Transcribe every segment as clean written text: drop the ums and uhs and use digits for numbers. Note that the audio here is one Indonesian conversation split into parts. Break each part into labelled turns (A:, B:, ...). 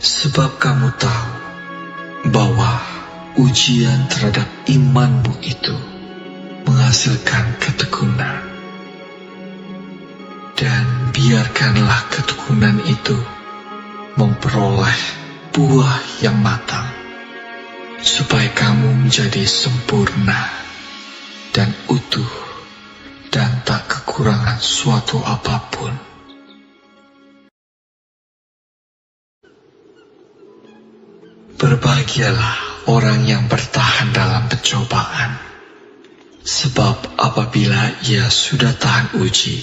A: Sebab kamu tahu bahwa ujian terhadap imanmu itu menghasilkan ketekunan. Dan biarkanlah ketekunan itu memperoleh buah yang matang, supaya kamu menjadi sempurna dan utuh dan tak kekurangan suatu apapun. Berbahagialah orang yang bertahan dalam pencobaan, sebab apabila ia sudah tahan uji,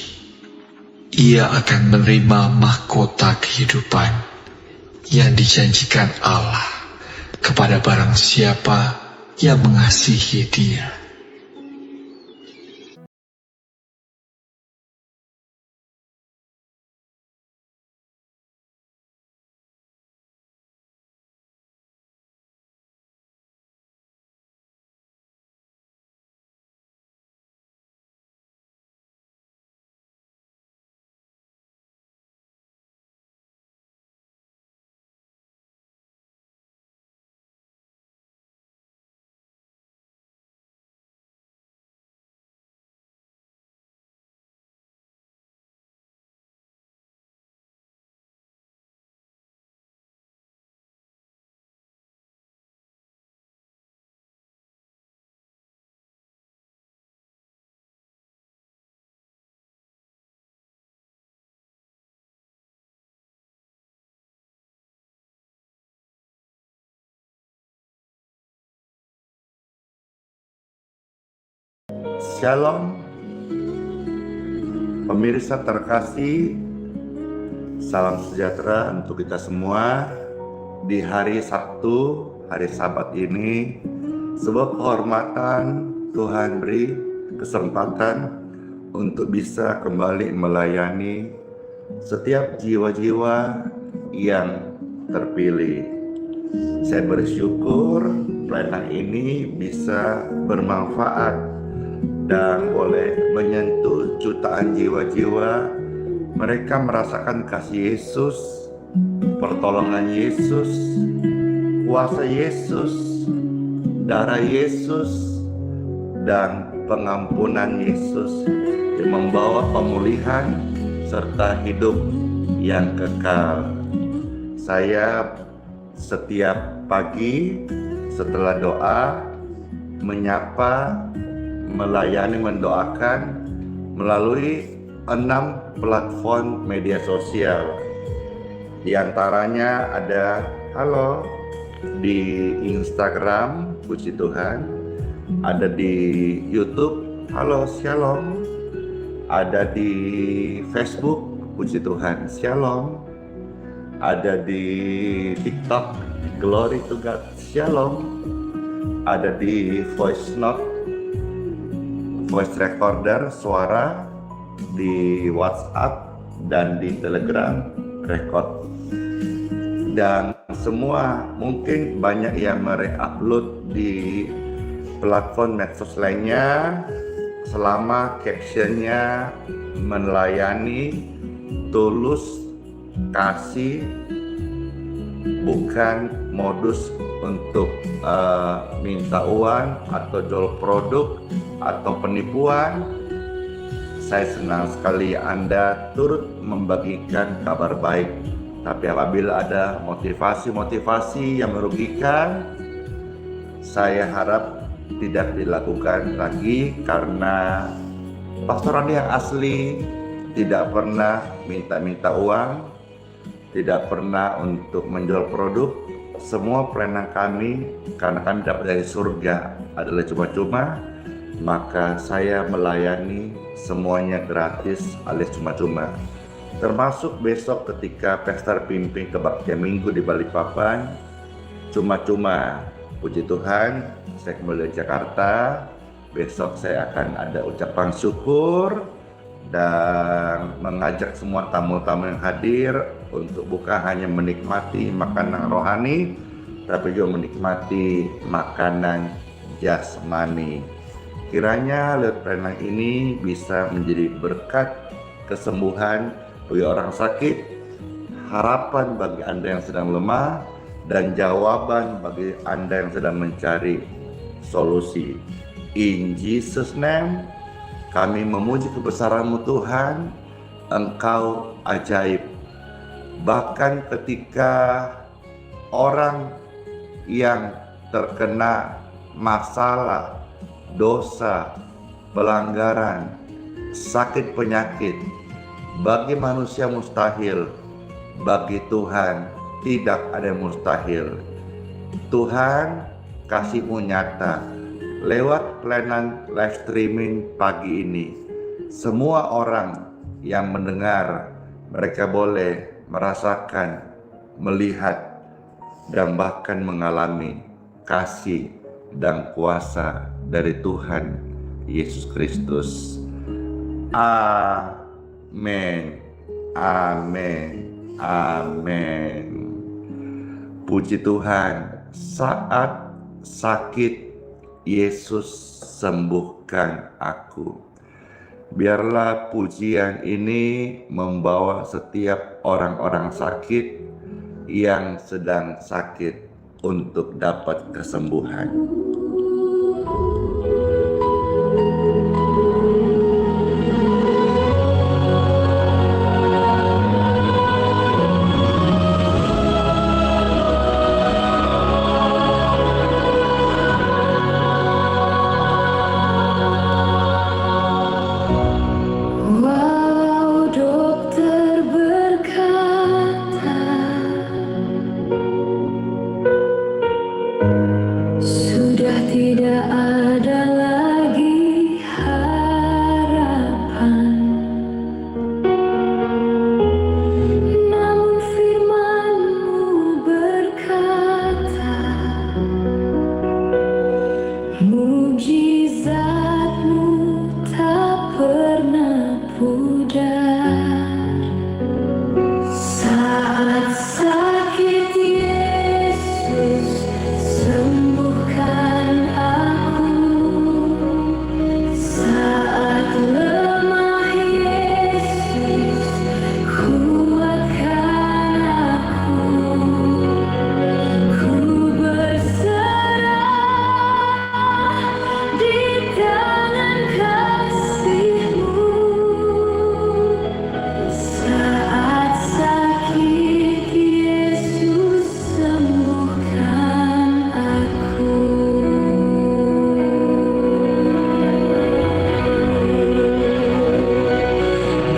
A: ia akan menerima mahkota kehidupan yang dijanjikan Allah kepada barang siapa yang mengasihi Dia.
B: Shalom, pemirsa terkasih, salam sejahtera untuk kita semua di hari Sabtu, hari Sabat ini. Sebuah kehormatan Tuhan beri kesempatan untuk bisa kembali melayani setiap jiwa-jiwa yang terpilih. Saya bersyukur pelayanan ini bisa bermanfaat dan boleh menyentuh jutaan jiwa-jiwa. Mereka merasakan kasih Yesus, pertolongan Yesus, kuasa Yesus, darah Yesus, dan pengampunan Yesus yang membawa pemulihan serta hidup yang kekal. Saya setiap pagi setelah doa menyapa, melayani, mendoakan melalui 6 platform media sosial. Di antaranya ada halo di Instagram, puji Tuhan, ada di YouTube, halo Shalom, ada di Facebook, puji Tuhan, Shalom, ada di TikTok, Glory to God, Shalom, ada di voice note, voice recorder suara di WhatsApp dan di Telegram record. Dan semua mungkin banyak yang mereupload di platform medsos lainnya selama captionnya melayani, tulus, kasih, bukan modus untuk minta uang atau jual produk atau penipuan. Saya senang sekali Anda turut membagikan kabar baik. Tapi apabila ada motivasi-motivasi yang merugikan, saya harap tidak dilakukan lagi, karena pastoran yang asli tidak pernah minta-minta uang, tidak pernah untuk menjual produk. Semua pelayanan kami, karena kami dapat dari surga, adalah cuma-cuma, maka saya melayani semuanya gratis alias cuma-cuma. Termasuk besok ketika pesta pimpin kebaktian minggu di Balikpapan, cuma-cuma. Puji Tuhan, saya kembali ke Jakarta. Besok saya akan ada ucapan syukur dan mengajak semua tamu-tamu yang hadir untuk bukan hanya menikmati makanan rohani, tapi juga menikmati makanan jasmani. Kiranya lewat pelayanan ini bisa menjadi berkat kesembuhan bagi orang sakit, harapan bagi Anda yang sedang lemah, dan jawaban bagi Anda yang sedang mencari solusi. In Jesus' name, kami memuji kebesaran-Mu Tuhan. Engkau ajaib. Bahkan ketika orang yang terkena masalah, dosa, pelanggaran, sakit penyakit, bagi manusia mustahil, bagi Tuhan tidak ada yang mustahil. Tuhan, kasih-Mu nyata lewat pelayanan live streaming pagi ini. Semua orang yang mendengar, mereka boleh merasakan, melihat, dan bahkan mengalami kasih dan kuasa dari Tuhan Yesus Kristus. Amin. Amin. Amin. Puji Tuhan, saat sakit Yesus sembuhkan aku. Biarlah pujian ini membawa setiap orang-orang sakit yang sedang sakit untuk dapat kesembuhan.
C: Walau dokter berkata sudah tidak ada lagi harapan, namun firman-Mu berkata, mujizat-Mu tak pernah pudar. Saat sakit Yesus sembuhkan aku, saat lemah Yesus kuatkan aku, ku berserah di tangan kasih-Mu. Saat sakit Yesus sembuhkan aku.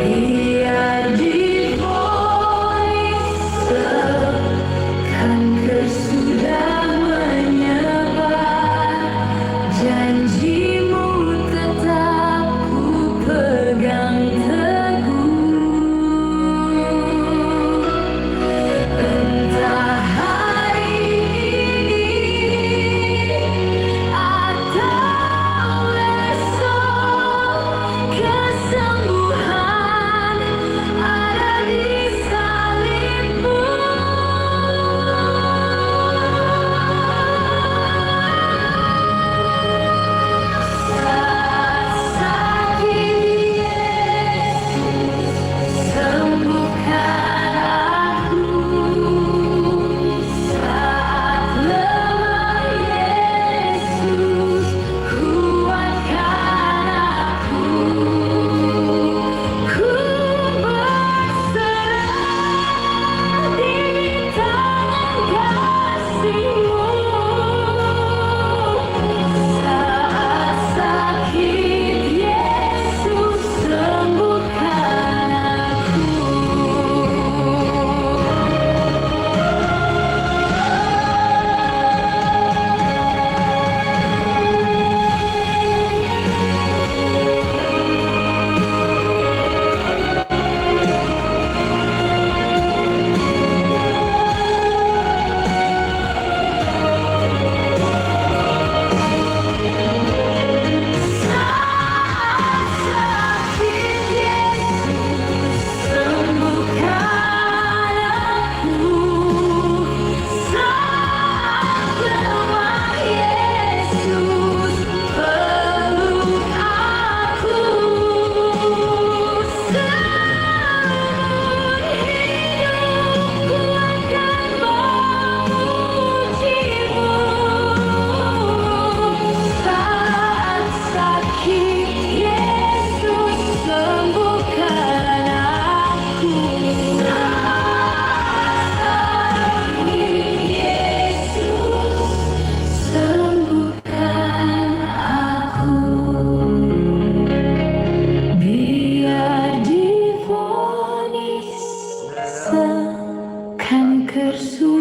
C: Biar divonis kanker sudah menyebar, janji-Mu tetap ku pegang teguh. Entah hari ini atau esok, kesembuhan ada di salib-Mu.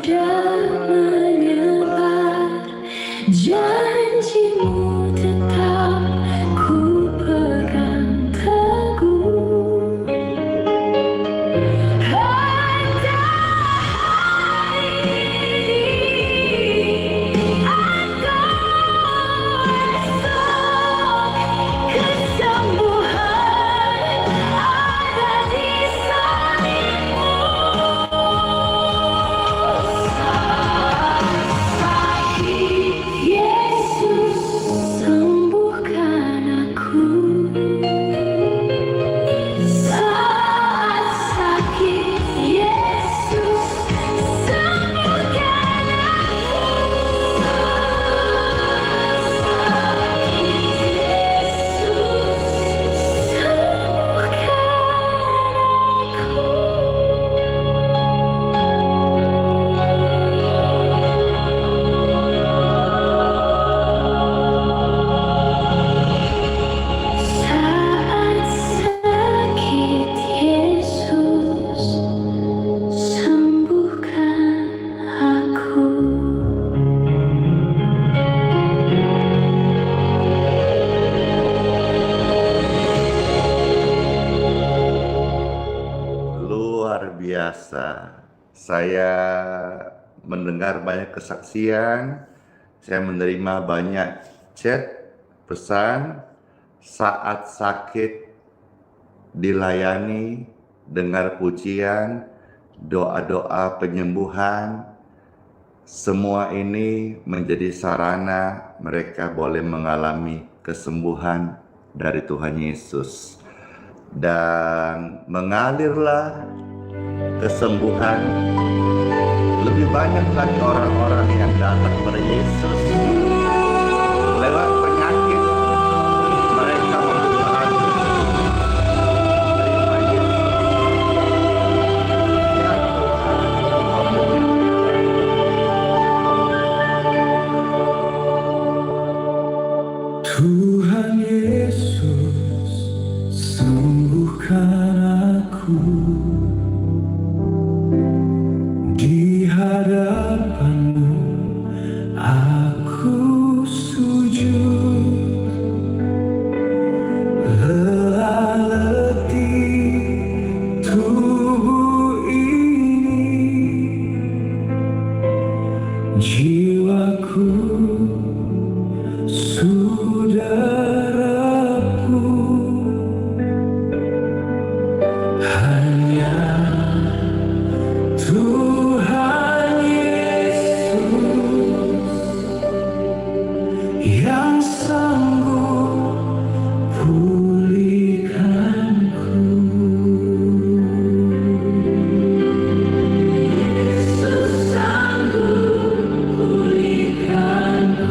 C: sudah menyebar, janjimu tetap ku pegang teguh. Pada hari ini atau esok, kesembuhan ada di salibmu. Yesus, sembuhkan aku. Saat sakit, Yesus, sembuhkan aku. Yesus, saat sakit, Yesus, sembuhkan aku.
B: Luar biasa. Saya mendengar banyak kesaksian, saya menerima banyak chat, pesan, saat sakit dilayani, dengar pujian, doa-doa penyembuhan. Semua ini menjadi sarana mereka boleh mengalami kesembuhan dari Tuhan Yesus. Dan mengalirlah kesembuhan. Lebih banyak lagi orang-orang yang datang kepada Yesus lewat penyakit. Mereka membuka hati menerima Yesus. Ya
D: Tuhan Yesus, sembuhkan aku. Di hadapan-Mu aku sujud, lelah letih tubuh ini, jiwaku sudah rapuh. Hanya Tuhan Yesus yang sanggup pulihkanku.
C: Yesus sanggup pulihkanku.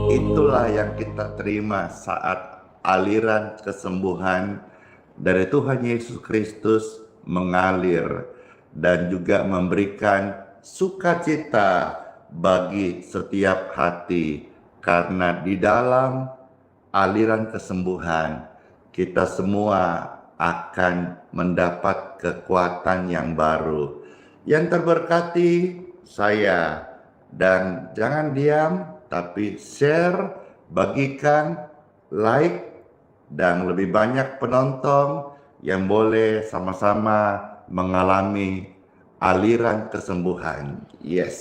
B: itulah yang kita terima saat aliran kesembuhan dari Tuhan Yesus Kristus mengalir dan juga memberikan sukacita bagi setiap hati, karena di dalam aliran kesembuhan kita semua akan mendapat kekuatan yang baru. Yang terberkati saya, dan jangan diam tapi share, bagikan, like, dan lebih banyak penonton yang boleh sama-sama mengalami aliran kesembuhan. Yes.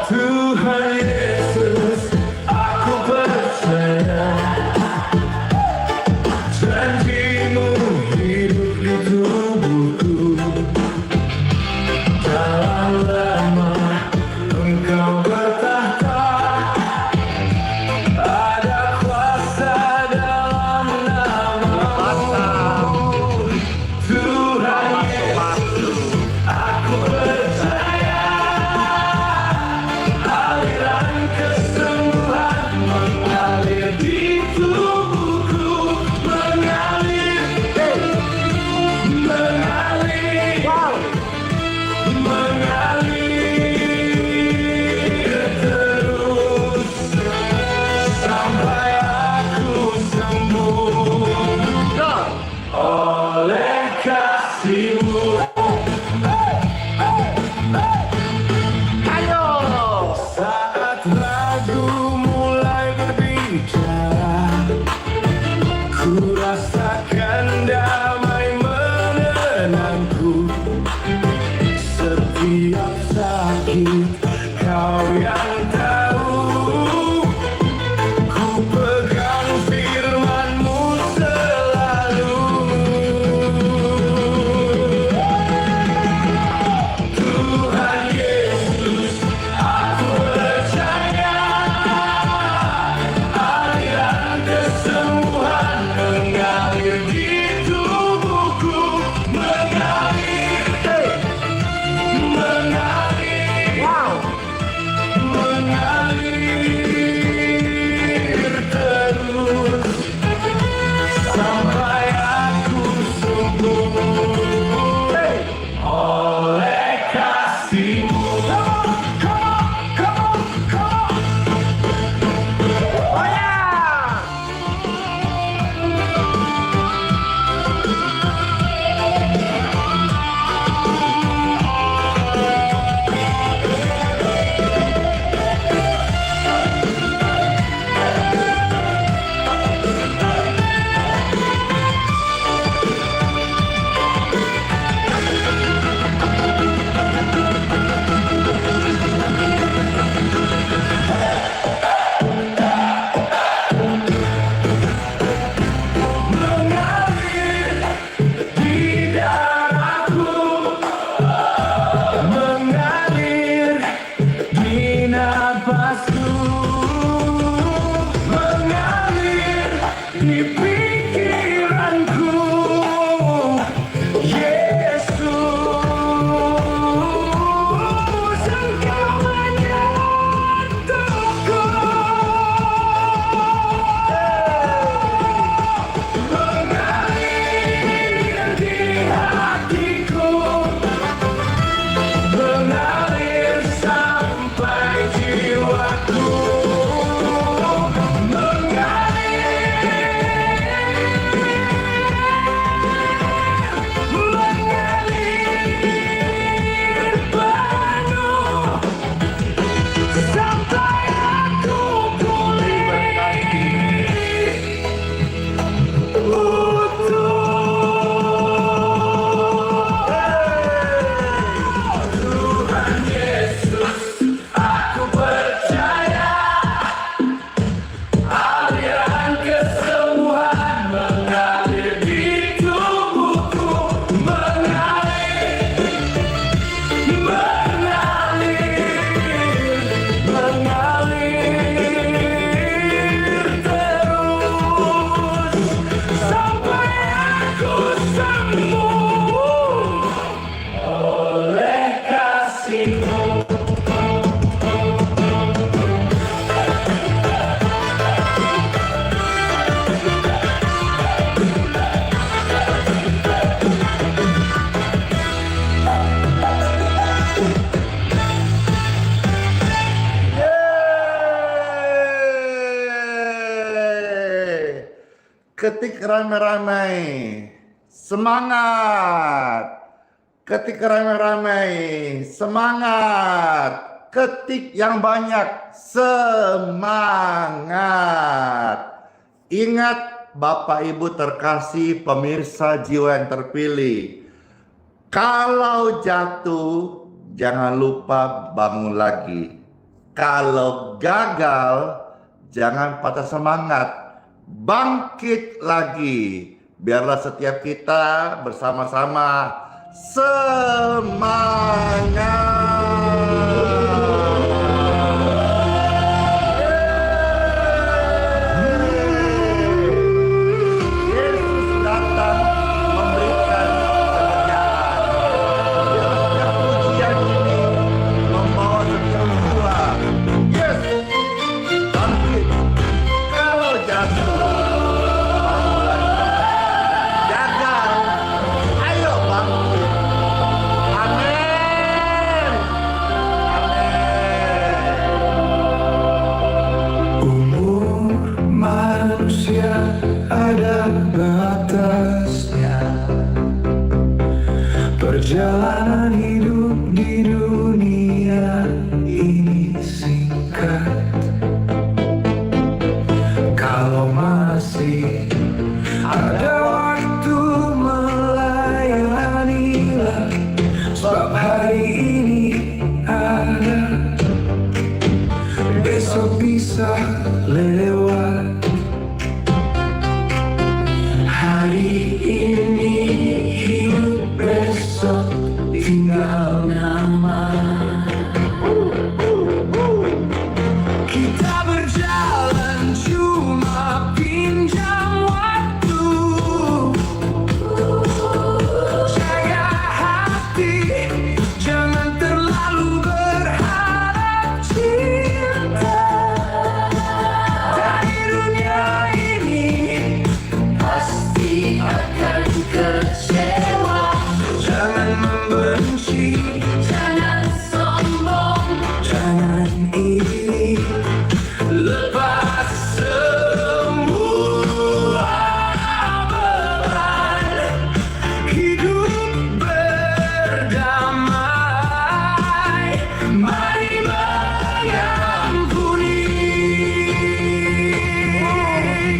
D: Tuhan Yesus, aku percaya janji-Mu hidup di tubuhku. Dalam lama Engkau bertahta, ada kuasa dalam nama-Mu. Tuhan Yesus, aku percaya aliran kesembuhan mengalir di tubuhku, mengalir, mengalir, mengalir terus sampai aku sembuh oleh kasih-Mu. Saat lagu mulai berbicara, ku rasakan damai menenangku. Setiap sakit Kau yang tahu, ku pegang firman-Mu selalu. Tuhan Yesus, aku percaya aliran kesembuhan mengalir di tubuhku, mengalir, mengalir, mengalir.
B: ketik ramai-ramai. Semangat. Ketik ramai-ramai. Semangat. Ketik yang banyak. Semangat. Ingat Bapak Ibu terkasih, pemirsa jiwa yang terpilih. Kalau jatuh, jangan lupa bangun lagi. Kalau gagal, jangan patah semangat. Bangkit lagi. Biarlah setiap kita bersama-sama Yesus datang memberikan pekerjaan. Setiap ujian ini membawa setiap jiwa. Yes, bangkit. Kalau jatuh, bangun lagi. Gagal, ayo bangkit. Amin. Amin.
D: Umur manusia ada batasnya. Perjalanan hidup di dunia ini singkat. Kalau masih ada waktu, melayanilah, sebab hari ini ada, besok bisa lewat. Hari ini hidup, besok tinggal nama. Kita berjalan cuma pinjam waktu. Jaga hati, jangan terlalu berharap cinta. Dari dunia ini pasti akan kecewa. Jangan membenci, jangan sombong, jangan iri. Lepas semua beban, hidup berdamai. Mari mengampuni.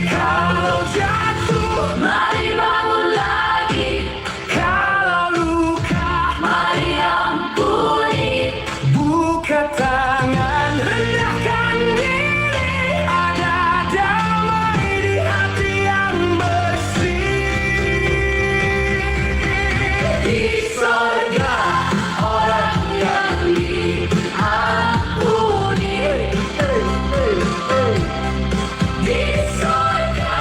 D: Kalau jatuh, mari bangun lagi. Kalau luka, mari ampuni. Buka tangan, rendahkan diri. Ada damai di hati yang bersih. Di sorga orang yang diampuni. Di sorga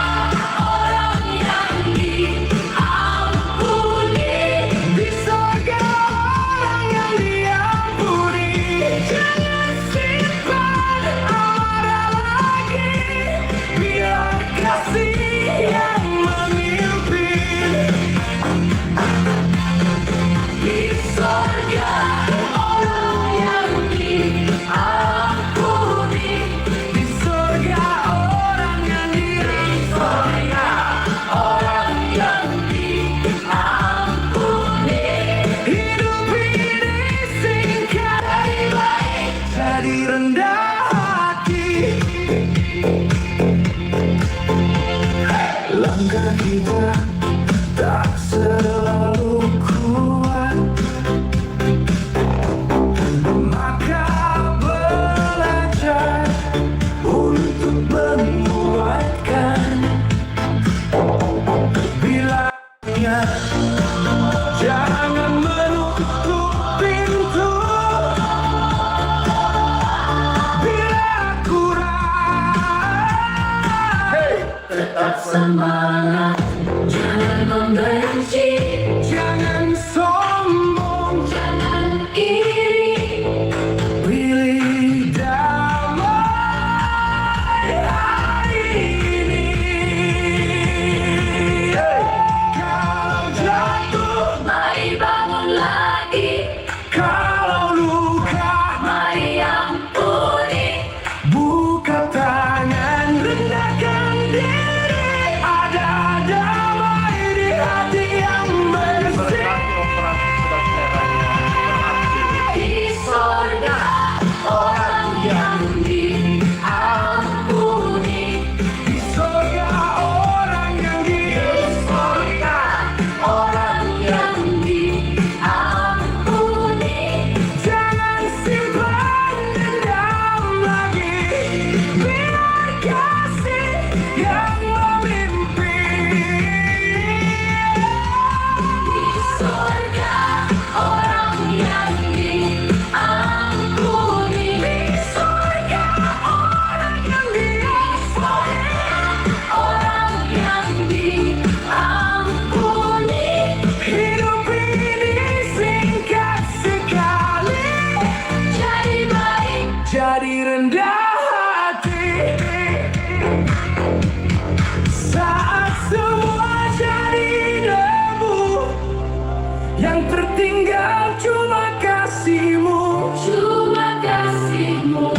D: orang yang diampuni. Di sorga orang yang diampuni. Jangan simpan amarah lagi, biar kasih yang memimpin. Di sorga orang yang diampuni. Di sorga orang yang sorga orang yang diampuni. Hidup ini singkat, dari baik jadi rendah hati. Langkah kita tak selalu kuat, maka belajar untuk menguatkan. Bilangnya jangan menutup pintu. Bila kurang, tetap semangat. Jangan membenci, jangan sombong, jangan iri. Pilih damai hari ini. Kalau jatuh, mari bangun lagi. Kalau luka, mari ampuni. Buka tangan, rendahkan diri. Ada tinggal cuma kasih-Mu.
C: Cuma kasih-Mu.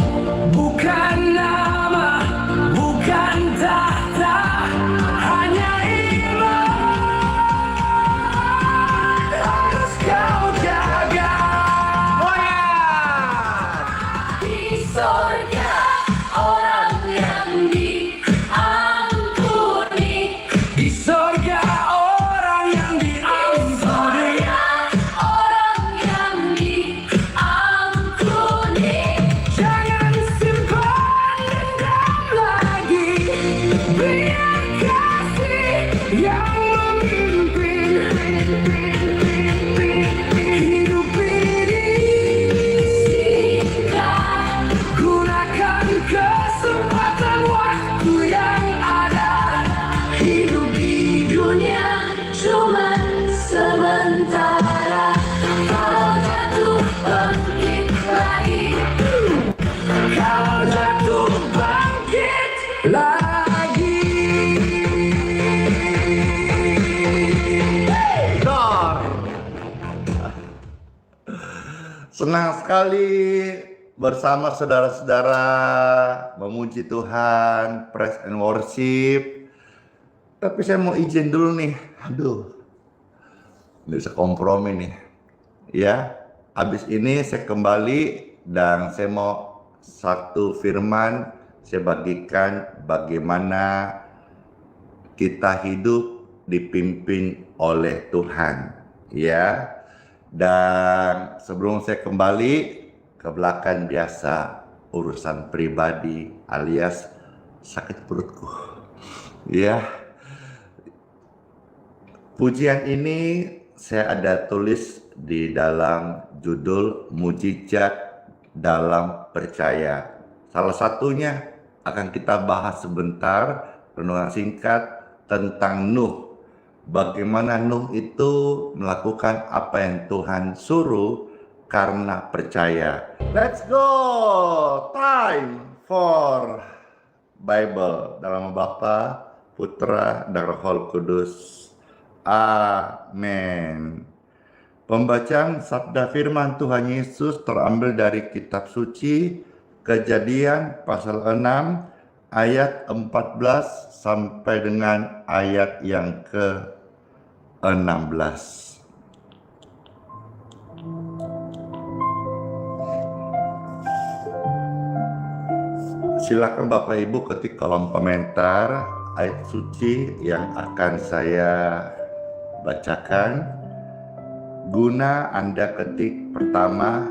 D: Bukan nama, bukan tahta, hanya iman harus Kau jaga.
C: Di sorga orang yang diampuni.
D: Di sorga orang yang diampuni.
C: Orang yang diampuni.
D: Jangan simpan dendam lagi. Biar kasih yang memimpin hidup ini. Gunakan kesempatan waktu yang ada.
C: Hidup di dunia cuma sementara. Kalau jatuh bangkit lagi.
D: Kalau jatuh bangkit lagi.
B: Dor. Senang sekali bersama saudara-saudara memuji Tuhan, praise and worship. Tapi saya mau izin dulu nih. Aduh, nggak bisa kompromi nih. Ya, habis ini saya kembali dan saya mau satu firman saya bagikan bagaimana kita hidup dipimpin oleh Tuhan. Ya, dan sebelum saya kembali ke belakang biasa urusan pribadi alias sakit perutku. Ya. Pujian ini saya ada tulis di dalam judul Mujizat dalam Percaya. Salah satunya akan kita bahas sebentar, renungan singkat tentang Nuh. Bagaimana Nuh itu melakukan apa yang Tuhan suruh karena percaya. Let's go! Time for Bible. Dalam nama Bapa, Putra, dan Roh Kudus. Amin. Pembacaan sabda firman Tuhan Yesus terambil dari kitab suci Kejadian pasal 6 ayat 14 sampai dengan ayat yang ke-16. Silakan Bapak Ibu ketik kolom komentar ayat suci yang akan saya bacakan. Guna Anda ketik pertama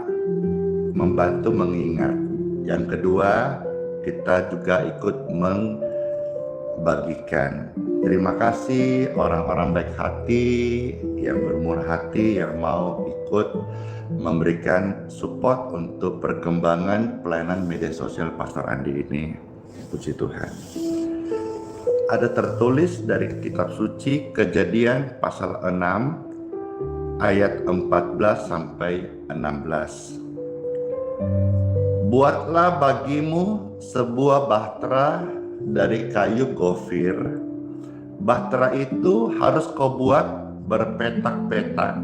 B: membantu mengingat. Yang kedua, kita juga ikut membagikan. Terima kasih orang-orang baik hati yang bermurah hati yang mau ikut memberikan support untuk perkembangan pelayanan media sosial Pastor Andi ini. Puji Tuhan. Ada tertulis dari kitab suci Kejadian pasal 6 ayat 14 sampai 16. Buatlah bagimu sebuah bahtera dari kayu gofir. Bahtera itu harus kau buat berpetak-petak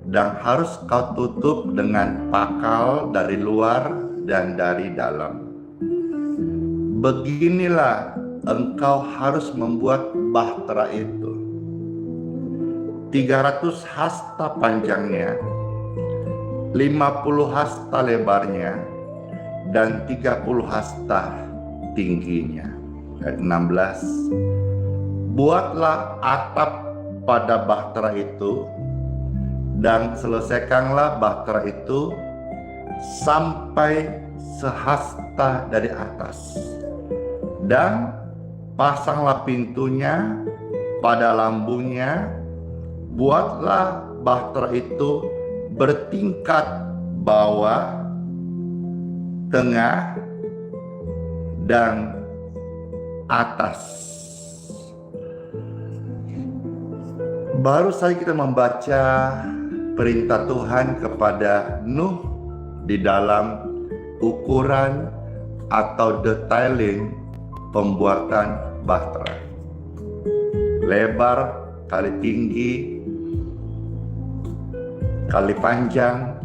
B: dan harus kau tutup dengan pakal dari luar dan dari dalam. Beginilah engkau harus membuat bahtera itu. 300 hasta panjangnya, 50 hasta lebarnya, dan 30 hasta tingginya. Ayat 16. Buatlah atap pada bahtera itu, dan selesaikanlah bahtera itu sampai sehasta dari atas. Dan pasanglah pintunya pada lambungnya. Buatlah bahtera itu bertingkat bawah, tengah, dan atas. Baru saja kita membaca perintah Tuhan kepada Nuh di dalam ukuran atau detailing pembuatan bahtera. Lebar kali tinggi kali panjang,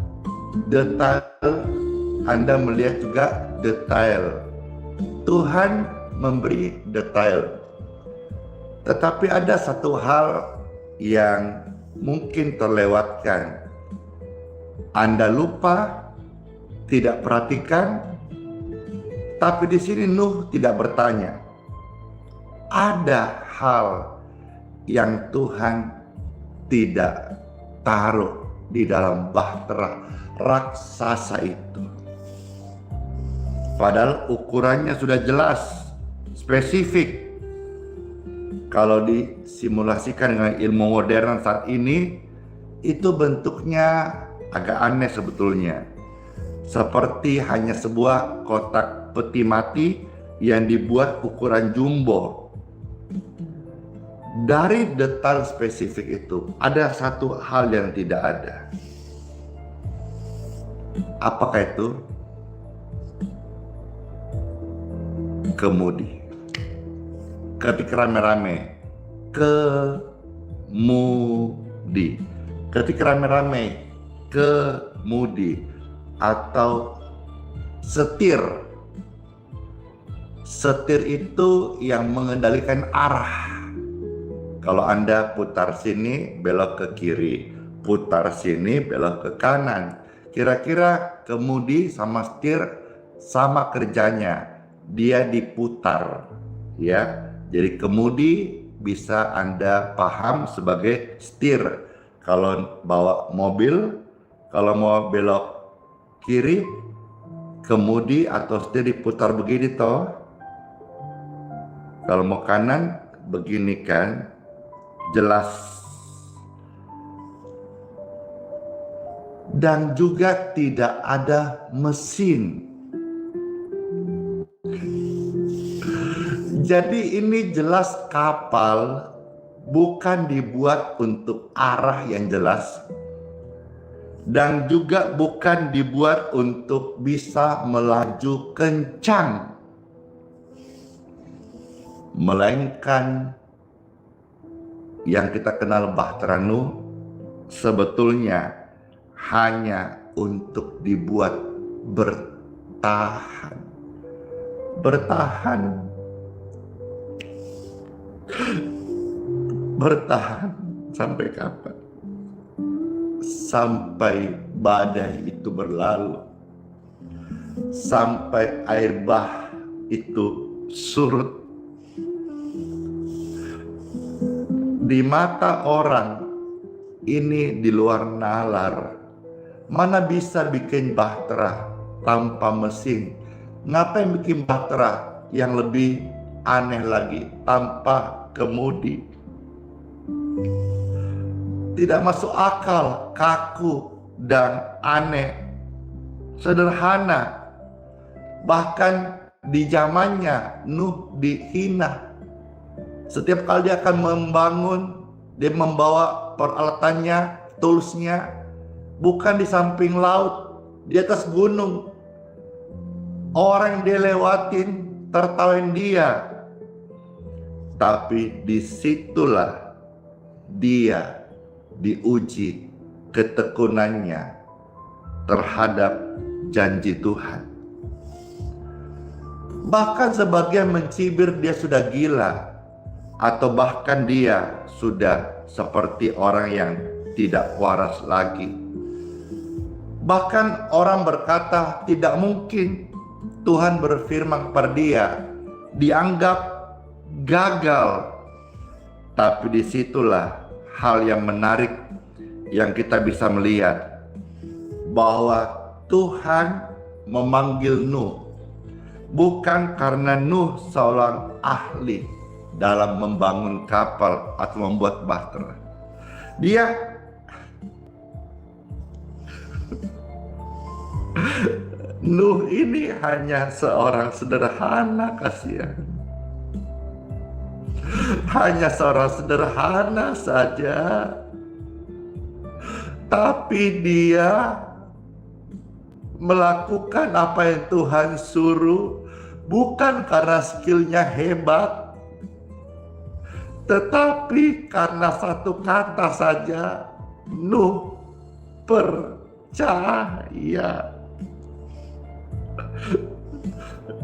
B: detail, Anda melihat juga detail. Tuhan memberi detail. Tetapi ada satu hal yang mungkin terlewatkan. Anda lupa, tidak perhatikan, tapi di sini Nuh tidak bertanya. Ada hal yang Tuhan tidak taruh di dalam bahtera raksasa itu. Padahal ukurannya sudah jelas, spesifik. Kalau disimulasikan dengan ilmu modern saat ini, itu bentuknya agak aneh sebetulnya. Seperti hanya sebuah kotak peti mati yang dibuat ukuran jumbo. Dari detail spesifik itu, ada satu hal yang tidak ada. Apakah itu? Kemudi. Ketika rame-rame, kemudi. Ketika rame-rame, kemudi. Atau setir. Setir itu yang mengendalikan arah. Kalau Anda putar sini, belok ke kiri. Putar sini, belok ke kanan. Kira-kira kemudi sama setir sama kerjanya. Dia diputar, ya. Jadi kemudi bisa Anda paham sebagai setir. Kalau bawa mobil, kalau mau belok kiri, kemudi atau setir diputar begini toh. Kalau mau kanan, begini kan, jelas. Dan juga tidak ada mesin. Jadi ini jelas kapal bukan dibuat untuk arah yang jelas. Dan juga bukan dibuat untuk bisa melaju kencang. Melainkan yang kita kenal bahtera Nuh sebetulnya hanya untuk dibuat bertahan. Bertahan. Bertahan sampai kapan? Sampai badai itu berlalu, sampai air bah itu surut. Di mata orang ini di luar nalar. Mana bisa bikin bahtera tanpa mesin? Ngapain bikin bahtera yang lebih aneh lagi tanpa kemudi? Tidak masuk akal, kaku dan aneh, sederhana. Bahkan di zamannya Nuh dihina. Setiap kali dia akan membangun, dia membawa peralatannya, toolsnya, bukan di samping laut, di atas gunung. Orang yang dia lewatin tertawain dia. Tapi disitulah dia diuji ketekunannya terhadap janji Tuhan. Bahkan sebagian mencibir dia sudah gila, atau bahkan dia sudah seperti orang yang tidak waras lagi. Bahkan orang berkata tidak mungkin Tuhan berfirman kepada dia, dianggap gagal. Tapi disitulah hal yang menarik yang kita bisa melihat, bahwa Tuhan memanggil Nuh bukan karena Nuh seorang ahli dalam membangun kapal atau membuat bahtera. Dia Nuh ini hanya seorang sederhana, kasihan. Hanya seorang sederhana saja. Tapi dia melakukan apa yang Tuhan suruh bukan karena skillnya hebat, tetapi karena satu kata saja, Nuh, percaya.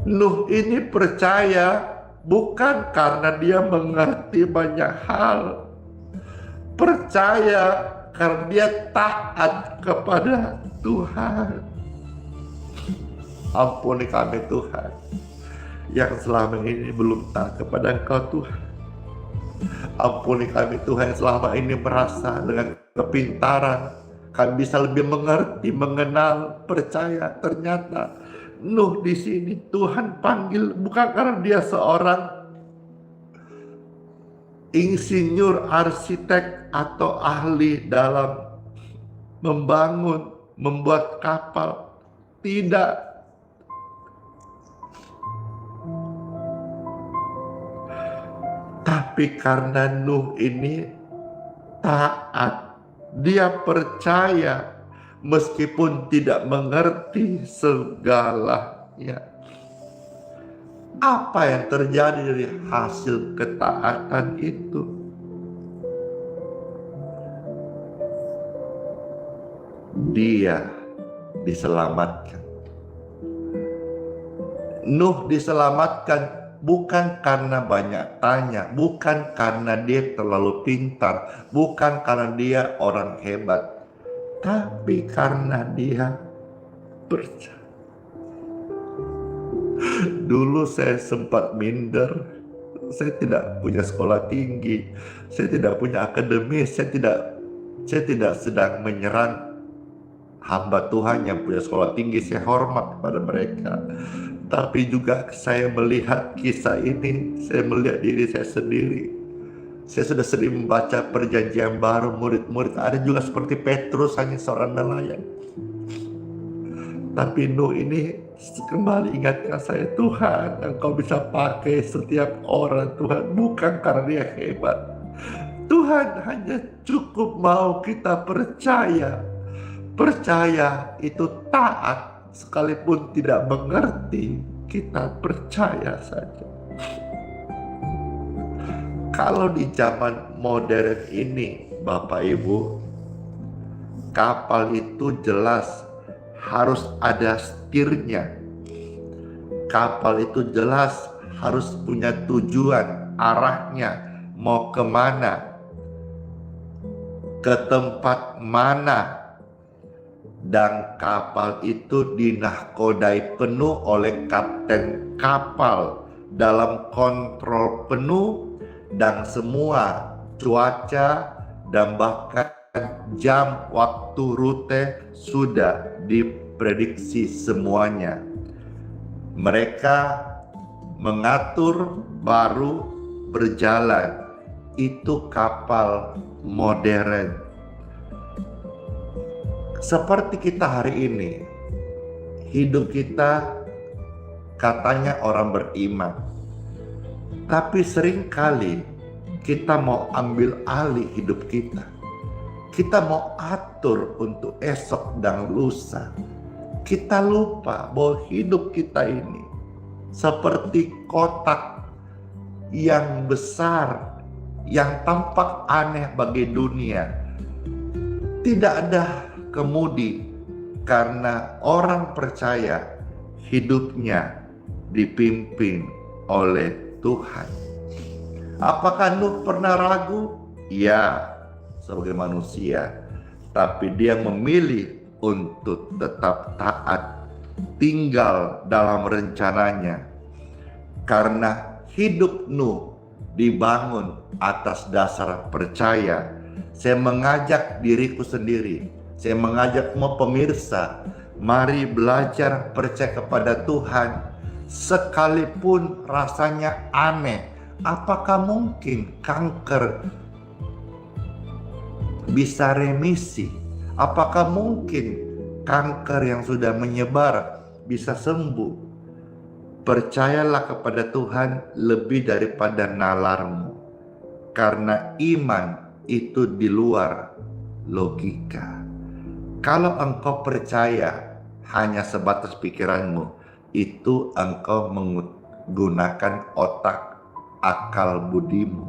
B: Nuh ini percaya bukan karena dia mengerti banyak hal. Percaya karena dia taat kepada Tuhan. Ampuni kami Tuhan, yang selama ini belum taat kepada Engkau Tuhan. Ampuni kami Tuhan, yang selama ini merasa dengan kepintaran kami bisa lebih mengerti, mengenal, percaya. Ternyata Nuh di sini Tuhan panggil bukan karena dia seorang insinyur, arsitek atau ahli dalam membangun, membuat kapal. Tidak. Tapi karena Nuh ini taat, dia percaya meskipun tidak mengerti segalanya. Apa yang terjadi dari hasil ketaatan itu? Dia diselamatkan. Nuh diselamatkan bukan karena banyak tanya, bukan karena dia terlalu pintar, bukan karena dia orang hebat, tapi karena dia percaya. Dulu saya sempat minder, saya tidak punya sekolah tinggi, saya tidak punya akademis, saya tidak sedang menyerang hamba Tuhan yang punya sekolah tinggi, saya hormat kepada mereka. Tapi juga saya melihat kisah ini, saya melihat diri saya sendiri. Saya sudah sering membaca perjanjian baru, murid-murid ada juga seperti Petrus, hanya seorang nelayan. Tapi Nuh ini kembali ingatkan saya, Tuhan, Engkau bisa pakai setiap orang Tuhan, bukan karena dia hebat. Tuhan hanya cukup mau kita percaya. Percaya itu taat. Sekalipun tidak mengerti, kita percaya saja. Kalau di zaman modern ini, Bapak Ibu, kapal itu jelas harus ada setirnya. Kapal itu jelas harus punya tujuan, arahnya, mau kemana, ke tempat mana. Dan kapal itu dinahkodai penuh oleh kapten kapal dalam kontrol penuh, dan semua cuaca dan bahkan jam waktu rute sudah diprediksi semuanya. Mereka mengatur baru berjalan. Itu kapal modern. Seperti kita hari ini, hidup kita katanya orang beriman, tapi seringkali kita mau ambil alih hidup kita. Kita mau atur untuk esok dan lusa. Kita lupa bahwa hidup kita ini seperti kotak yang besar, yang tampak aneh bagi dunia. Tidak ada kemudi karena orang percaya hidupnya dipimpin oleh Tuhan. Apakah Nuh pernah ragu? Ya, sebagai manusia. Tapi dia memilih untuk tetap taat, tinggal dalam rencananya. Karena hidup Nuh dibangun atas dasar percaya. Saya mengajak diriku sendiri, saya mengajak semua pemirsa, mari belajar percaya kepada Tuhan. Sekalipun rasanya aneh, apakah mungkin kanker bisa remisi? Apakah mungkin kanker yang sudah menyebar bisa sembuh? Percayalah kepada Tuhan lebih daripada nalarmu, karena iman itu di luar logika. Kalau engkau percaya hanya sebatas pikiranmu, itu engkau menggunakan otak, akal budimu.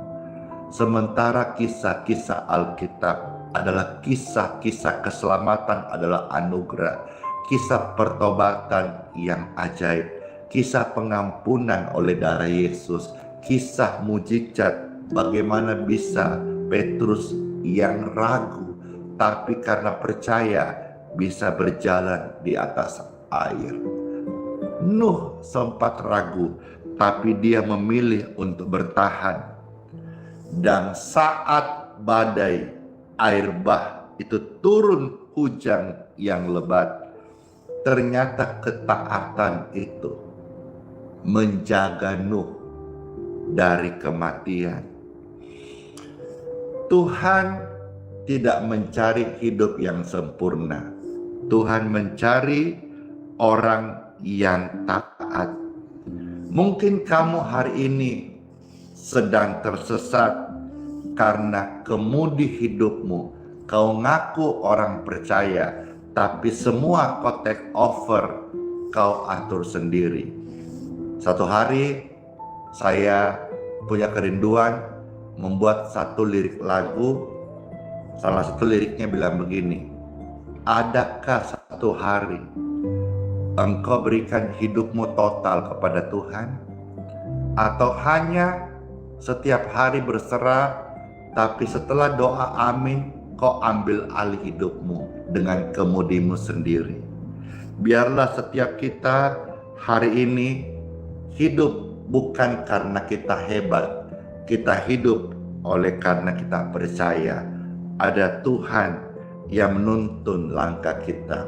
B: Sementara kisah-kisah Alkitab adalah kisah-kisah keselamatan, adalah anugerah. Kisah pertobatan yang ajaib, kisah pengampunan oleh darah Yesus, kisah mujizat bagaimana bisa Petrus yang ragu tapi karena percaya bisa berjalan di atas air. Nuh sempat ragu tapi dia memilih untuk bertahan. Dan saat badai air bah itu turun hujan yang lebat, ternyata ketaatan itu menjaga Nuh dari kematian. Tuhan tidak mencari hidup yang sempurna. Tuhan mencari orang yang taat. Mungkin kamu hari ini sedang tersesat karena kemudi hidupmu. Kau ngaku orang percaya, tapi semua kau take over, kau atur sendiri. Satu hari saya punya kerinduan membuat satu lirik lagu. Salah satu liriknya bilang begini, adakah satu hari engkau berikan hidupmu total kepada Tuhan? Atau hanya setiap hari berserah, tapi setelah doa amin, kau ambil alih hidupmu dengan kemudimu sendiri. Biarlah setiap kita hari ini hidup bukan karena kita hebat, kita hidup oleh karena kita percaya ada Tuhan yang menuntun langkah kita.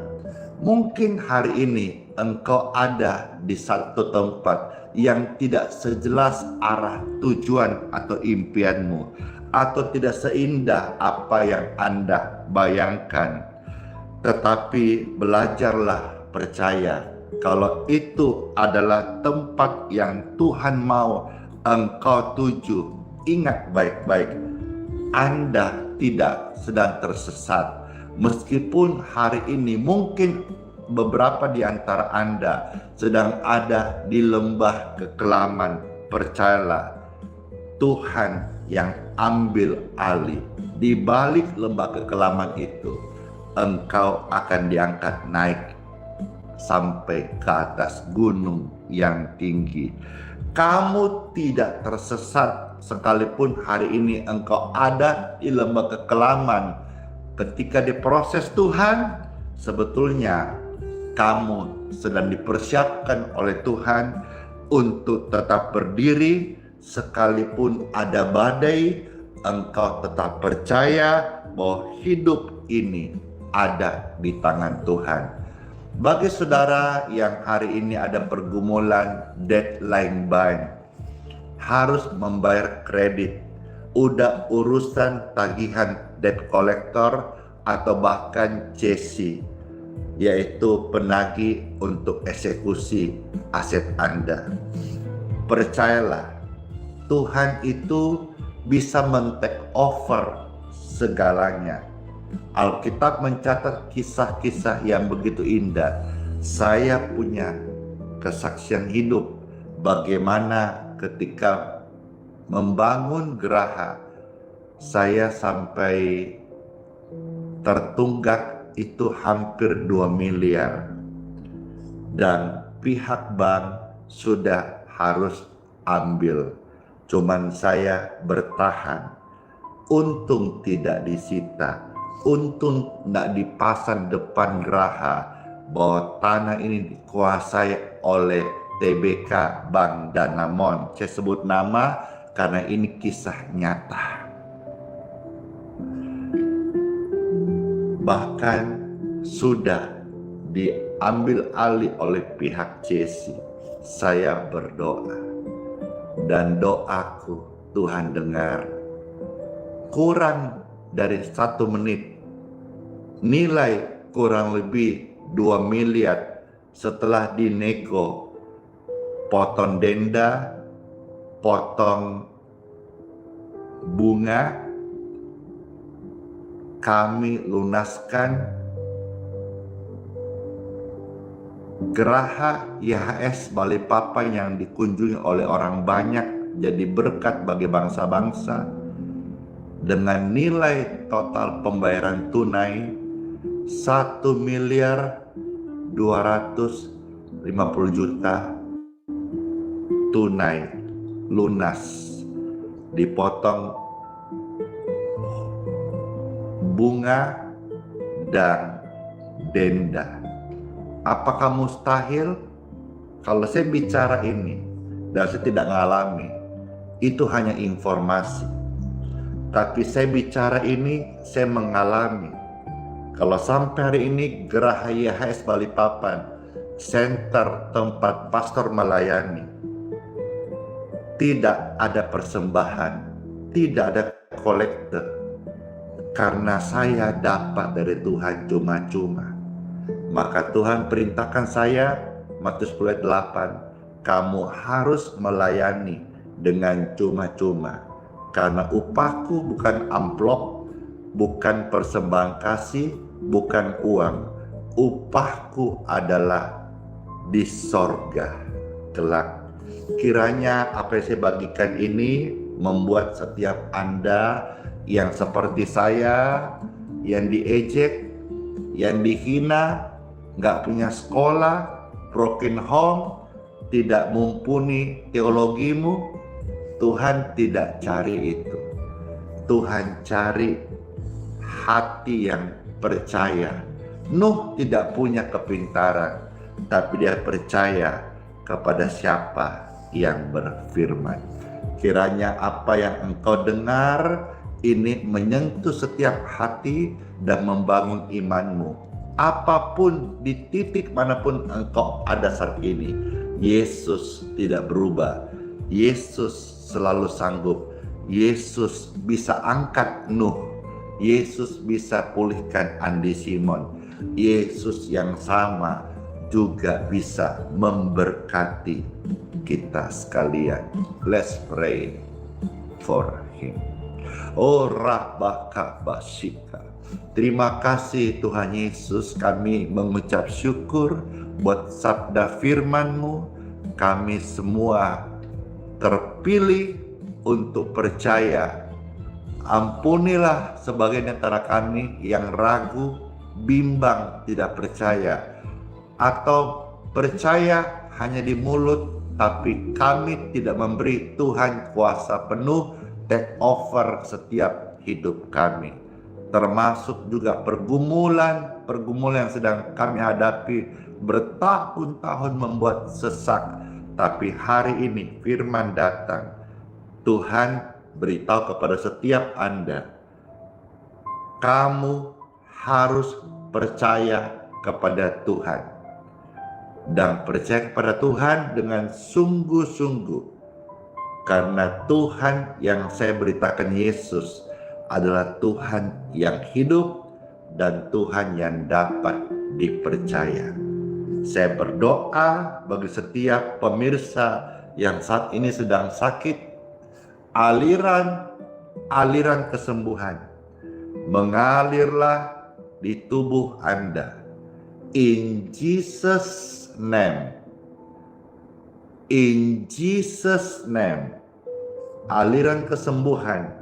B: Mungkin hari ini engkau ada di satu tempat yang tidak sejelas arah tujuan atau impianmu, atau tidak seindah apa yang Anda bayangkan. Tetapi belajarlah percaya kalau itu adalah tempat yang Tuhan mau engkau tuju. Ingat baik-baik, Anda tidak sedang tersesat. Meskipun hari ini mungkin beberapa di antara Anda sedang ada di lembah kekelaman, percayalah Tuhan yang ambil alih. Di balik lembah kekelaman itu, engkau akan diangkat naik sampai ke atas gunung yang tinggi. Kamu tidak tersesat sekalipun hari ini engkau ada di lembah kekelaman. Ketika diproses Tuhan, sebetulnya kamu sedang dipersiapkan oleh Tuhan untuk tetap berdiri sekalipun ada badai. Engkau tetap percaya bahwa hidup ini ada di tangan Tuhan. Bagi saudara yang hari ini ada pergumulan deadline bind, harus membayar kredit, udah urusan tagihan debt collector atau bahkan CC, yaitu penagih untuk eksekusi aset Anda. Percayalah, Tuhan itu bisa men-take over segalanya. Alkitab mencatat kisah-kisah yang begitu indah. Saya punya kesaksian hidup bagaimana ketika membangun geraha, saya sampai tertunggak itu hampir 2 miliar. Dan pihak bank sudah harus ambil. Cuman saya bertahan. Untung tidak disita. Untung tidak dipasang depan geraha bahwa tanah ini dikuasai oleh TBK Bank Danamon. Saya sebut nama karena ini kisah nyata. Bahkan sudah diambil alih oleh pihak CC. Saya berdoa dan doaku Tuhan dengar. Kurang dari 1 menit, nilai kurang lebih 2 miliar setelah dinego, potong denda, potong bunga, kami lunaskan geraha IHS Balikpapan yang dikunjungi oleh orang banyak, jadi berkat bagi bangsa-bangsa. dengan nilai total pembayaran tunai 1.250.000.000 tunai lunas, dipotong bunga dan denda. Apakah mustahil? Kalau saya bicara ini dan saya tidak mengalami, itu hanya informasi. Tapi saya bicara ini, saya mengalami. Kalau sampai hari ini Geraha YHS Balikpapan, center tempat pastor melayani, tidak ada persembahan, tidak ada kolektor, karena saya dapat dari Tuhan cuma-cuma. Maka Tuhan perintahkan saya, Matius 10:8, kamu harus melayani dengan cuma-cuma. Karena upahku bukan amplop, bukan persembahan kasih, bukan uang. Upahku adalah di sorga kelak. Kiranya apa yang saya bagikan ini membuat setiap Anda yang seperti saya, yang diejek, yang dihina, nggak punya sekolah, broken home, tidak mumpuni teologimu, Tuhan tidak cari itu. Tuhan cari hati yang percaya. Nuh tidak punya kepintaran, tapi dia percaya kepada siapa yang berfirman. Kiranya apa yang engkau dengar ini menyentuh setiap hati dan membangun imanmu. Apapun di titik manapun engkau ada saat ini, Yesus tidak berubah. Yesus selalu sanggup. Yesus bisa angkat Nuh. Yesus bisa pulihkan Andi Simon. Yesus yang sama juga bisa memberkati kita sekalian. Let's pray for him. Oh Rabbaka Basika. Terima kasih Tuhan Yesus, kami mengucap syukur buat sabda firman-Mu. Kami semua terpilih untuk percaya. Ampunilah sebagian antara kami yang ragu, bimbang, tidak percaya, atau percaya hanya di mulut, tapi kami tidak memberi Tuhan kuasa penuh take over setiap hidup kami. Termasuk juga pergumulan yang sedang kami hadapi bertahun-tahun membuat sesak. Tapi hari ini firman datang. Tuhan beritahu kepada setiap Anda, kamu harus percaya kepada Tuhan. Dan percaya kepada Tuhan dengan sungguh-sungguh. Karena Tuhan yang saya beritakan Yesus adalah Tuhan yang hidup dan Tuhan yang dapat dipercaya. Saya berdoa bagi setiap pemirsa yang saat ini sedang sakit, aliran kesembuhan mengalirlah di tubuh Anda. In Jesus' name. In Jesus' name. Aliran kesembuhan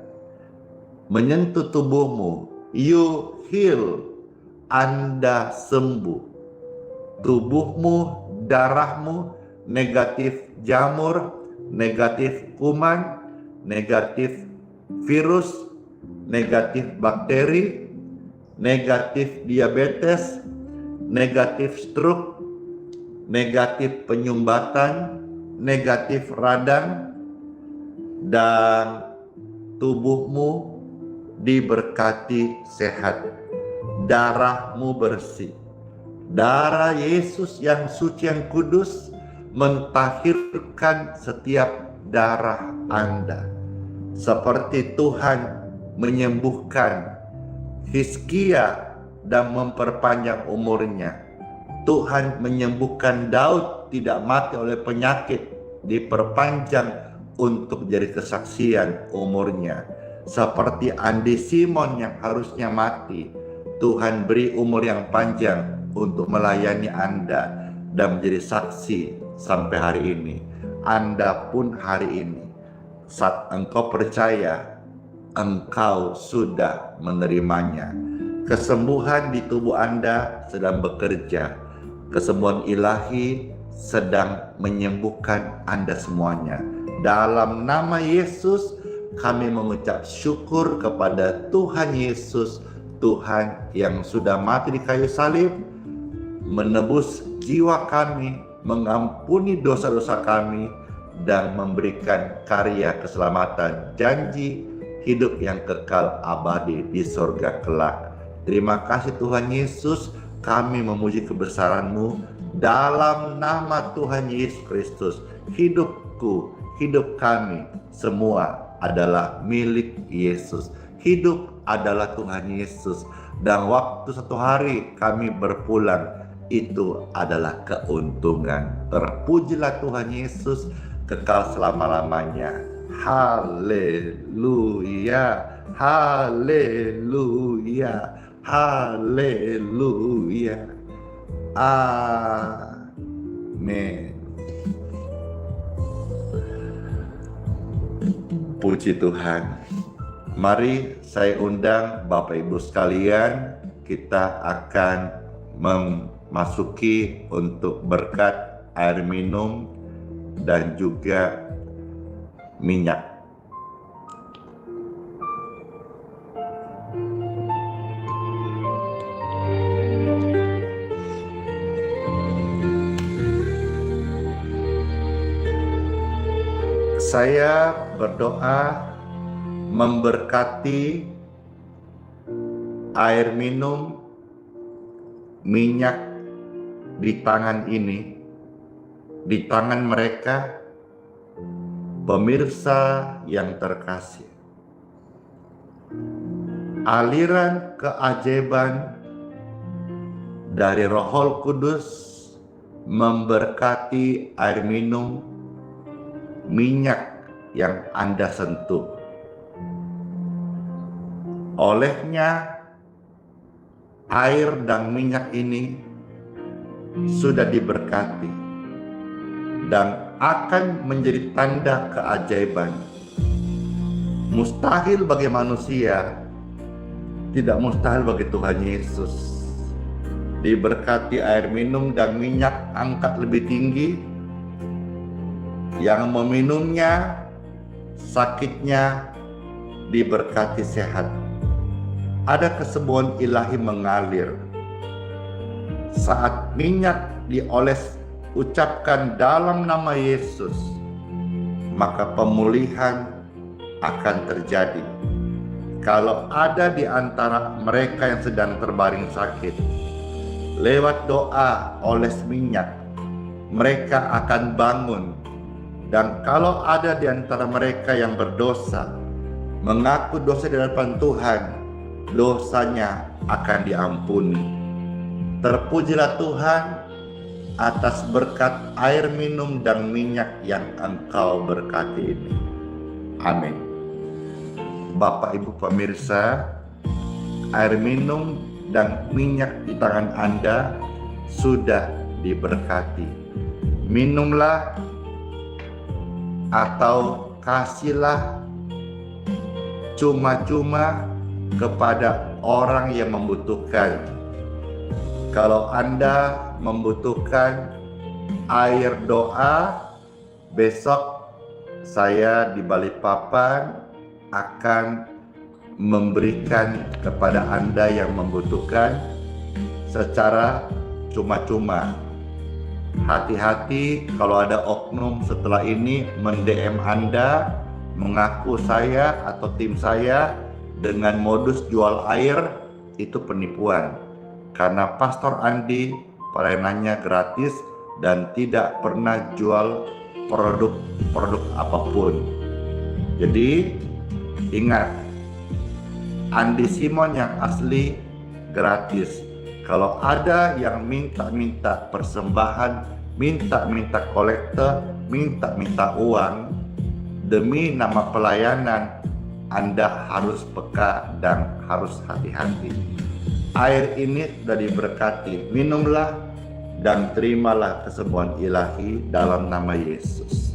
B: menyentuh tubuhmu. You heal. Anda sembuh. Tubuhmu, darahmu, negatif jamur, negatif kuman, negatif virus, negatif bakteri, negatif diabetes, negatif stroke, negatif penyumbatan, negatif radang, dan tubuhmu diberkati sehat. Darahmu bersih. Darah Yesus yang suci yang kudus mentahirkan setiap darah Anda. Seperti Tuhan menyembuhkan Hizkia dan memperpanjang umurnya. Tuhan menyembuhkan Daud tidak mati oleh penyakit, diperpanjang untuk jadi kesaksian umurnya. Seperti Andi Simon yang harusnya mati, Tuhan beri umur yang panjang untuk melayani Anda dan menjadi saksi sampai hari ini. Anda pun hari ini, saat engkau percaya, engkau sudah menerimanya. Kesembuhan di tubuh Anda sedang bekerja. Kesembuhan ilahi sedang menyembuhkan Anda semuanya. Dalam nama Yesus, kami mengucap syukur kepada Tuhan Yesus, Tuhan yang sudah mati di kayu salib, menebus jiwa kami, mengampuni dosa-dosa kami, dan memberikan karya keselamatan, janji hidup yang kekal abadi di sorga kelak. Terima kasih Tuhan Yesus, kami memuji kebesaran-Mu dalam nama Tuhan Yesus Kristus. Hidupku, hidup kami, semua adalah milik Yesus. Hidup adalah Tuhan Yesus. Dan waktu satu hari kami berpulang, itu adalah keuntungan. Terpujilah Tuhan Yesus kekal selama-lamanya. Haleluya, haleluya, haleluya. Amin. Puji Tuhan. Mari saya undang Bapak Ibu sekalian, kita akan memasuki untuk berkat air minum dan juga minyak. Saya berdoa memberkati air minum, minyak di tangan ini, di tangan mereka, pemirsa yang terkasih. Aliran keajaiban dari Roh Kudus memberkati air minum, minyak yang Anda sentuh. Olehnya air dan minyak ini sudah diberkati dan akan menjadi tanda keajaiban. Mustahil bagi manusia, tidak mustahil bagi Tuhan Yesus. Diberkati air minum dan minyak angkat lebih tinggi. Yang meminumnya, sakitnya diberkati sehat. Ada kesembuhan ilahi mengalir. Saat minyak dioles, ucapkan dalam nama Yesus, maka pemulihan akan terjadi. Kalau ada di antara mereka yang sedang terbaring sakit, lewat doa oles minyak, mereka akan bangun. Dan kalau ada di antara mereka yang berdosa, mengaku dosa di hadapan Tuhan, dosanya akan diampuni. Terpujilah Tuhan atas berkat air minum dan minyak yang Engkau berkati ini. Amin. Bapak Ibu pemirsa, air minum dan minyak di tangan Anda sudah diberkati. Minumlah atau kasihlah cuma-cuma kepada orang yang membutuhkan. Kalau Anda membutuhkan air doa, besok saya di Balikpapan akan memberikan kepada Anda yang membutuhkan secara cuma-cuma. Hati-hati kalau ada oknum setelah ini mend-DM Anda, mengaku saya atau tim saya dengan modus jual air, itu penipuan. Karena Pastor Andi pelayanannya gratis dan tidak pernah jual produk apapun. Jadi ingat, Andi Simon yang asli gratis. Kalau ada yang minta-minta persembahan, minta-minta kolektor, minta-minta uang demi nama pelayanan, Anda harus peka dan harus hati-hati. Air ini sudah diberkati, minumlah dan terimalah kesembuhan ilahi dalam nama Yesus.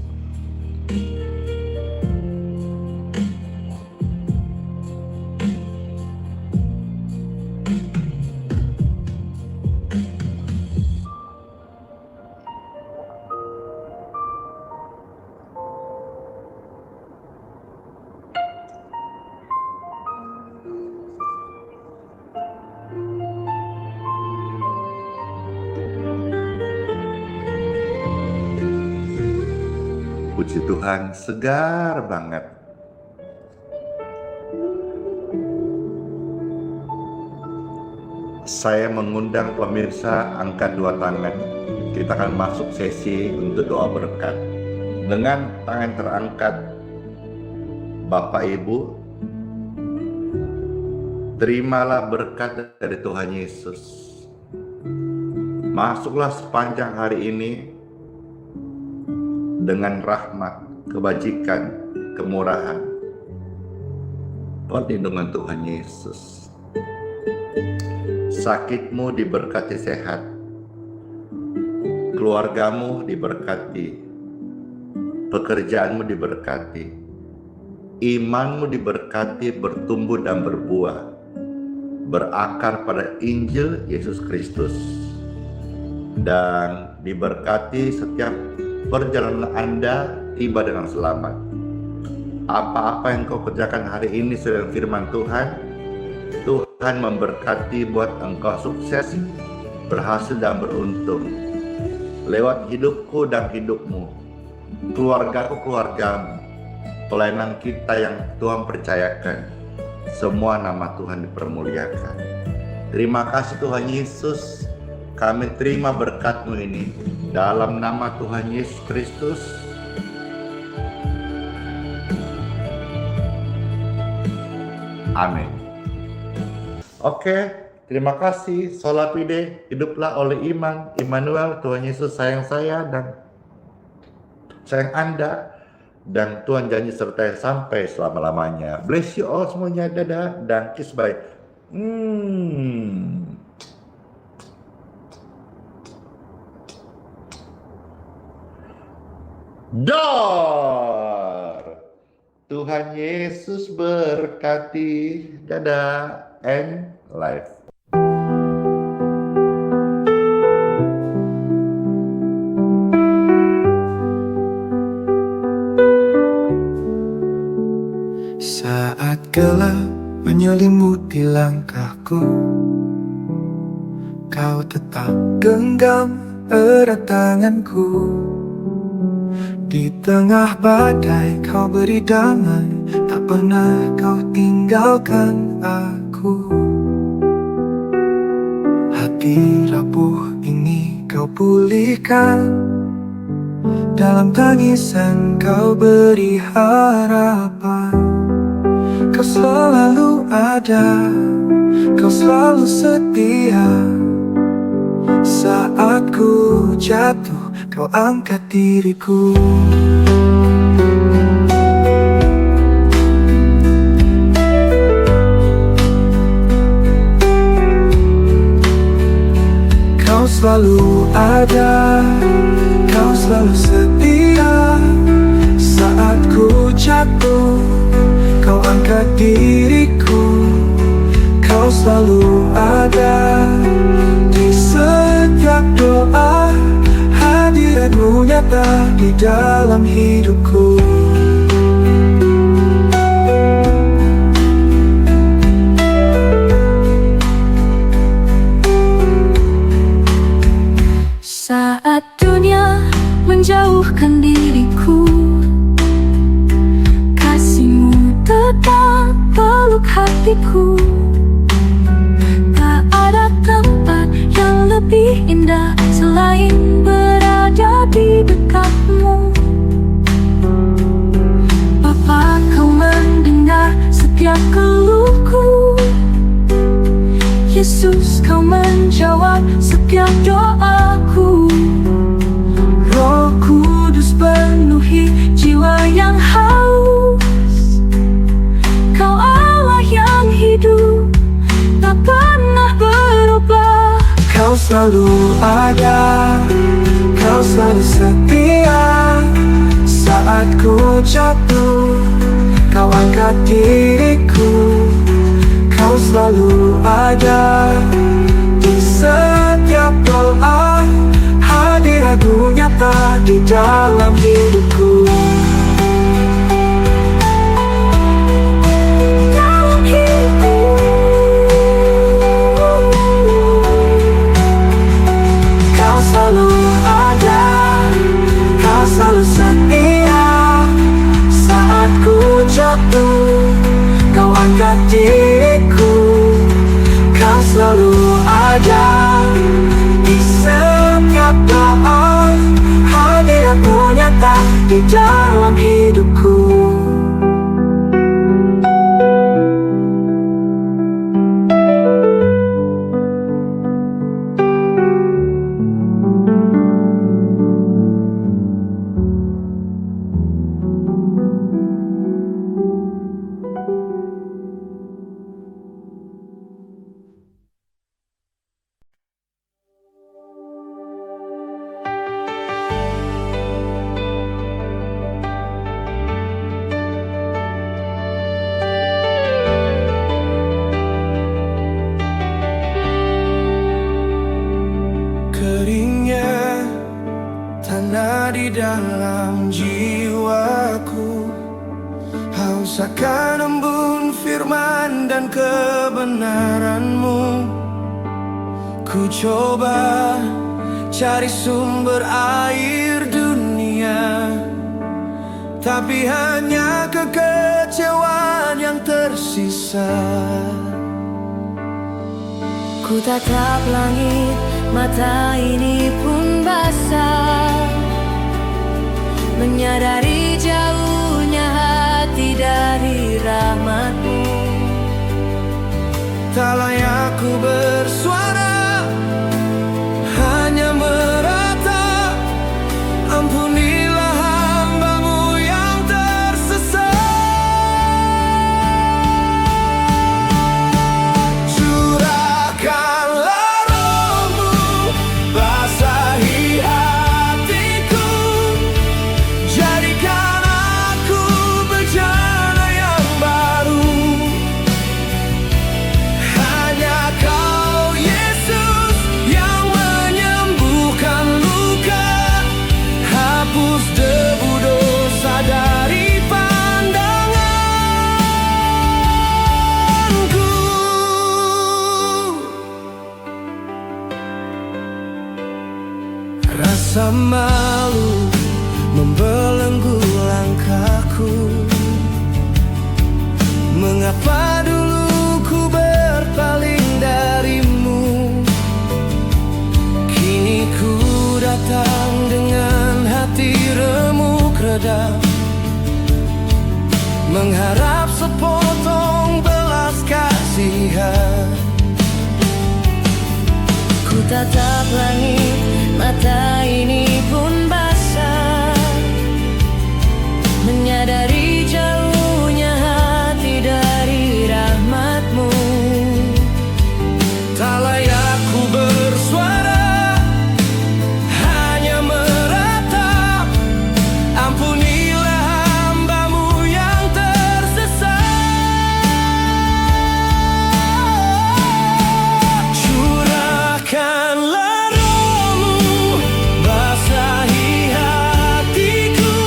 B: Puji Tuhan, segar banget. Saya mengundang pemirsa angkat dua tangan. Kita akan masuk sesi untuk doa berkat. Dengan tangan terangkat, Bapak Ibu, terimalah berkat dari Tuhan Yesus. Masuklah sepanjang hari ini dengan rahmat, kebajikan, kemurahan, perlindungan Tuhan Yesus. Sakitmu diberkati sehat, keluargamu diberkati, pekerjaanmu diberkati, imanmu diberkati, bertumbuh dan berbuah, berakar pada Injil Yesus Kristus, dan diberkati setiap perjalanan Anda tiba dengan selamat. Apa-apa yang kau kerjakan hari ini sesuai firman Tuhan, Tuhan memberkati buat engkau sukses, berhasil dan beruntung. Lewat hidupku dan hidupmu, keluargaku, keluargamu, pelayanan kita yang Tuhan percayakan, semua nama Tuhan dipermuliakan. Terima kasih Tuhan Yesus, kami terima berkat-Mu ini dalam nama Tuhan Yesus Kristus. Amin. Oke, terima kasih. Sola fide, hiduplah oleh iman. Immanuel, Tuhan Yesus sayang saya dan sayang Anda. Dan Tuhan janji sertai sampai selama-lamanya. Bless you all semuanya. Dadah dan kiss bye. Dor. Tuhan Yesus berkati. Dadah and life.
D: Saat gelap menyelimuti langkahku, kau tetap genggam erat tanganku. Di tengah badai kau beri damai, tak pernah kau tinggalkan aku. Hati rapuh ini kau pulihkan, dalam tangisan kau beri harapan. Kau selalu ada, kau selalu setia. Saat ku jatuh, kau angkat diriku. Kau selalu ada, kau selalu setia. Saat ku jatuh, kau angkat diriku. Kau selalu ada di setiap doa. Hadiratmu nyata di dalam hidupku.
C: Saat dunia menjauhkan diriku, kasih-Mu tetap peluk hatiku. Tak ada tempat yang lebih indah selain berada di dekat-Mu. Bapa, Kau mendengar setiap keluhku. Yesus, Kau menjawab setiap doaku. Roh Kudus penuhi jiwa yang haus. Kau Allah yang hidup, tak pernah berubah.
D: Kau selalu ada, kau selalu setia. Saat ku jatuh, kau angkat diriku. Kau selalu ada di setiap doa. Hadirat-Mu nyata di dalam hidupku.
C: Dalam hidupku.
D: Kau selalu ada, kau selalu setia. sana di dalam jiwaku, haus akan embun firman dan kebenaran-Mu. Ku coba cari sumber air dunia, tapi hanya kekecewaan yang tersisa.
C: Ku tatap langit, mata ini pun basah, menyadari jauhnya hati dari rahmat-Mu.
D: Tak layak ku bersuara, hanya meratap. Ampunilah hamba-Mu yang tersesat. Curahkanlah Roh-Mu, basahi hatiku, jadikan aku bejana yang baru. Hanya Kau Yesus yang menyembuhkan luka, hapus debu dosa dari pandanganku. Rasa malu membelenggu langkahku. Mengapa dulu ku berpaling dari-Mu? Kini ku datang dengan hati remuk redam, mengharap sepotong belas kasihan.
C: Ku tatap langit, mata ini pun basah, menyadari jauhnya hati dari rahmat-Mu.
D: Tak layak ku bersuara, hanya meratap. Ampunilah hamba-Mu yang tersesat. Curahkanlah Roh-Mu, basahi hatiku,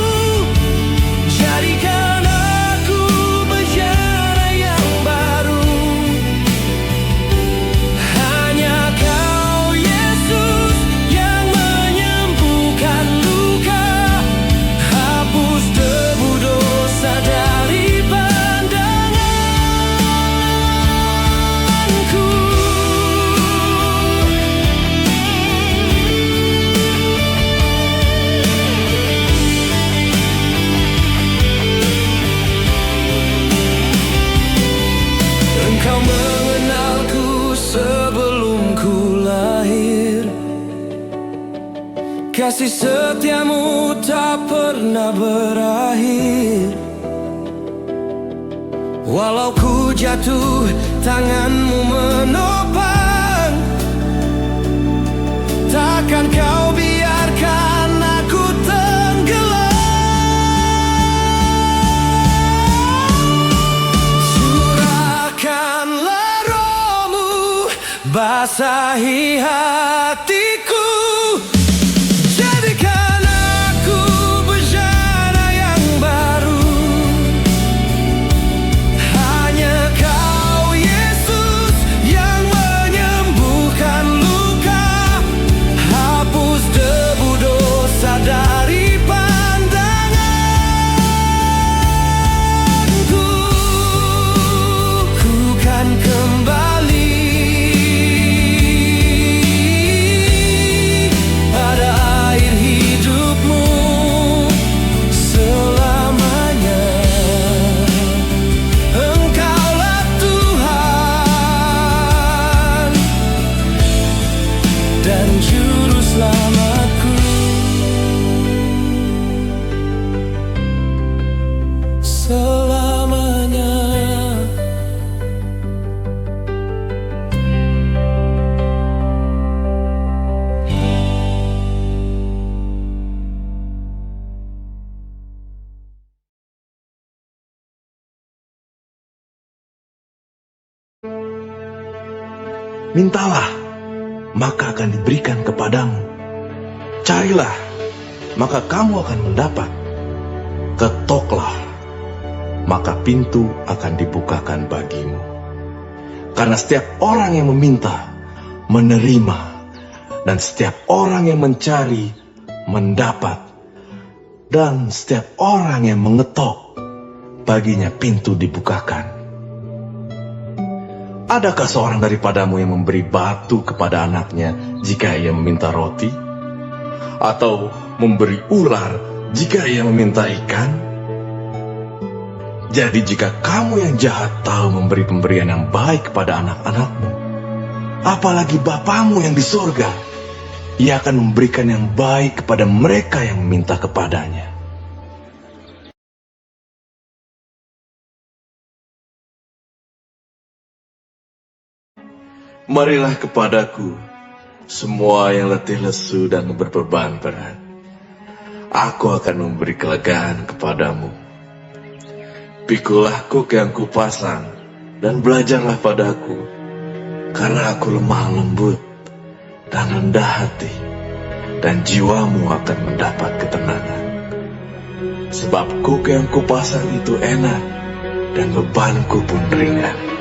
D: jadikan aku bejana yang baru. Hanya Kau Yesus yang menyembuhkan luka, hapus debu dosa dari pandanganku. Engkau mengenalku sebelum ku lahir, kasih setia-Mu tak pernah berakhir. Walau ku jatuh, tangan-Mu menopang. Takkan Kau biarkan aku tenggelam. Curahkanlah Roh-Mu, basahi hatiku, jadikan aku bejana yang baru. Hanya Kau Yesus yang menyembuhkan luka, hapus debu dosa dari pandanganku. Ku kan kembali pada air hidup-Mu selamanya. Engkaulah Tuhan dan Juru Selamatku selamanya.
E: Mintalah, maka akan diberikan kepadamu. Carilah, maka kamu akan mendapat. Ketoklah, maka pintu akan dibukakan bagimu. Karena setiap orang yang meminta, menerima, dan setiap orang yang mencari, mendapat. Dan setiap orang yang mengetok, baginya pintu dibukakan. Adakah seorang daripadamu yang memberi batu kepada anaknya jika ia meminta roti? Atau memberi ular jika ia meminta ikan? Jadi jika kamu yang jahat tahu memberi pemberian yang baik kepada anak-anakmu, apalagi Bapamu yang di surga, Ia akan memberikan yang baik kepada mereka yang meminta kepadanya. Marilah kepadaku, semua yang letih lesu dan berbeban berat. Aku akan memberi kelegaan kepadamu. Pikulah kuk yang kupasang, dan belajarlah padaku, karena aku lemah lembut dan rendah hati, dan jiwamu akan mendapat ketenangan. Sebab kuk yang kupasang itu enak, dan bebanku pun ringan.